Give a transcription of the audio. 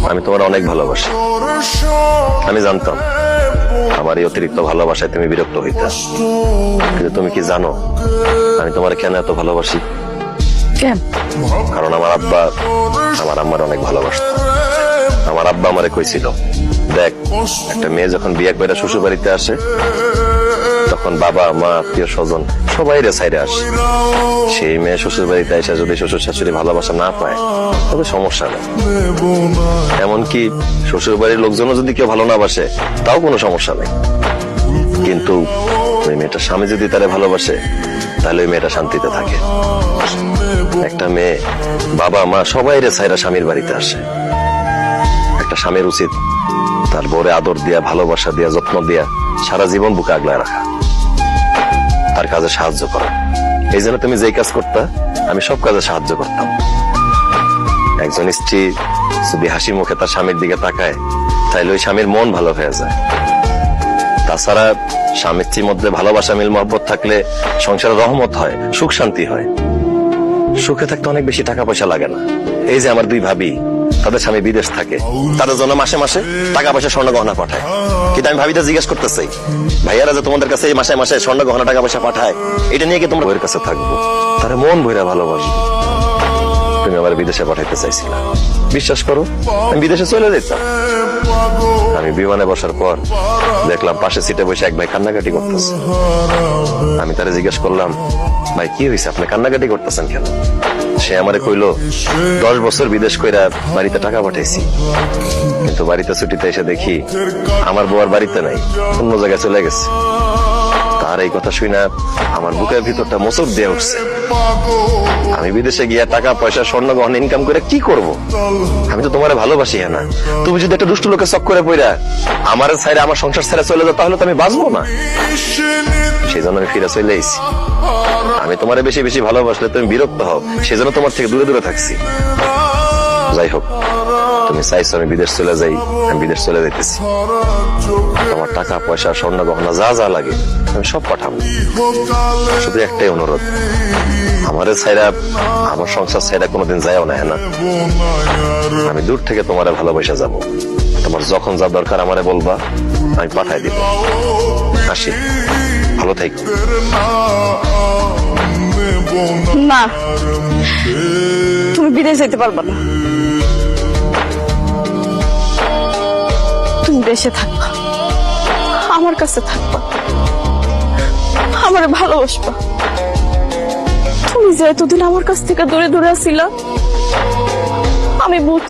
আমি তোমার অনেক ভালোবাসি। আমি জানতাম আমার এই অতিরিক্ত ভালোবাসায় তুমি বিরক্ত হইতে, কিন্তু তুমি কি জানো আমি তোমার কেন এত ভালোবাসি? কেন? কারণ আমার আব্বা আমার আম্মার অনেক ভালোবাসত। আমার আব্বা আমারে কইছিল, দেখ একটা মেয়ে যখন বিয়ে করে শ্বশুর বাড়িতে আসে তখন বাবা মা আত্মীয় স্বজন সবাই সাইডে আসে। সেই মেয়ে শ্বশুর বাড়িতে এসে যদি শ্বশুর শাশুড়ি ভালোবাসা না পায় তবে সমস্যা নেই, এমনকি শ্বশুর বাড়ির লোকজনও যদি কেউ ভালো না বাসে তাও কোনো সমস্যা নেই। কিন্তু ওই মেয়েটার স্বামী যদি তারে ভালোবাসে তাহলে ওই মেয়েটা শান্তিতে থাকে। একটা মেয়ে বাবা মা সবাই সাইরা স্বামীর বাড়িতে আসে। একটা স্বামীর উচিত তার বউরে আদর দিয়া, ভালোবাসা দিয়া, যত্ন দিয়া সারা জীবন বুকে আগলায় রাখা, তার কাজে সাহায্য করা। এই জন্য তুমি যেই কাজ করতা আমি সব কাজে সাহায্য করতাম। একজন স্ত্রী যদি হাসি মুখে তার স্বামীর দিকে তাকায় তাইলে ওই স্বামীর মন ভালো হয়ে যায়। তাছাড়া স্বামী স্ত্রীর মধ্যে ভালোবাসা, মিল মহব্বত থাকলে সংসারে রহমত হয়, সুখ শান্তি হয়। সুখে থাকতে অনেক বেশি টাকা পয়সা লাগে না। এই যে আমার দুই ভাবি, তাদের স্বামী বিদেশ থাকে, তাদের জন্য মাসে মাসে টাকা পয়সা স্বর্ণ গহনা পাঠায়। কিন্তু আমি ভাবিটা জিজ্ঞেস করতে চাই, ভাইয়ারা যে তোমাদের কাছে এই মাসে মাসে স্বর্ণ গহনা টাকা পয়সা পাঠায়, এটা নিয়ে কি তোমরা বউয়ের কাছে থাকবো? তারা মন ভইরা ভালোবাসবে। তুমি আমার বিদেশে পাঠাইতে চাইছিলা, বিশ্বাস করো আমি বিদেশে চলে যেতাম। আমি বিমানে বসার পর দেখলাম পাশে সিটে বসে এক ভাই কান্নাকাটি করতেছে। আমি তারে জিজ্ঞেস করলাম, ভাই কি হয়েছে, আপনি কান্নাকাটি করতেছেন কেন? সে আমারে কইলো, 10 বছর বিদেশ কইরা বাড়িতে টাকা পাঠাইছি, কিন্তু বাড়িতে ছুটিতে এসে দেখি আমার বউ আর বাড়িতে নাই, অন্য জায়গায় চলে গেছে। তার এই কথা শুনে আমার বুকের ভিতরটা মোচড় দিয়ে উঠছে। আমি বিদেশে গিয়া টাকা পয়সা স্বর্ণ গহনা ইনকাম করে কি করব? আমি তো তোমারে ভালোবাসি। হ্যাঁ না, তুমি যদি একটা দুষ্ট লোকের চক্করে পড়া আমার ছাইরে, আমার সংসার ছেড়ে চলে যাও, তাহলে তো আমি বাঁচবো না। সেই জন্য আমি ফিরে চলে এসেছি। আমি তোমারে বেশি বেশি ভালোবাসলে তুমি বিরক্ত হও, সেই জন্য তোমার থেকে দূরে দূরে থাকছি। যাই হোক, তুমি চাইছো আমি বিদেশ চলে যাই, আমি বিদেশ চলে যাইতেছি। তোমার টাকা পয়সা স্বর্ণ গহনা যা যা লাগে আমি সব পাঠাবো। শুধু একটাই অনুরোধ, আমারে ছাইরা, আমার সংসার ছাইরা কোনোদিন যায়ও না। হ্যাঁ না, আমি দূর থেকে তোমারে ভালোবাসা যাব। তোমার যখন যা দরকার আমারে বলবা, আমি পাঠাই দিব। আসি, ভালো থাকো। না, তুমি বিদেশ যেতে পারবা না। তুমি দেশে থাকবা, আমার কাছে থাকবা, আমারে ভালোবাসবা। তুমি যে এতদিন আমার কাছ থেকে দূরে দূরে ছিলা, আমি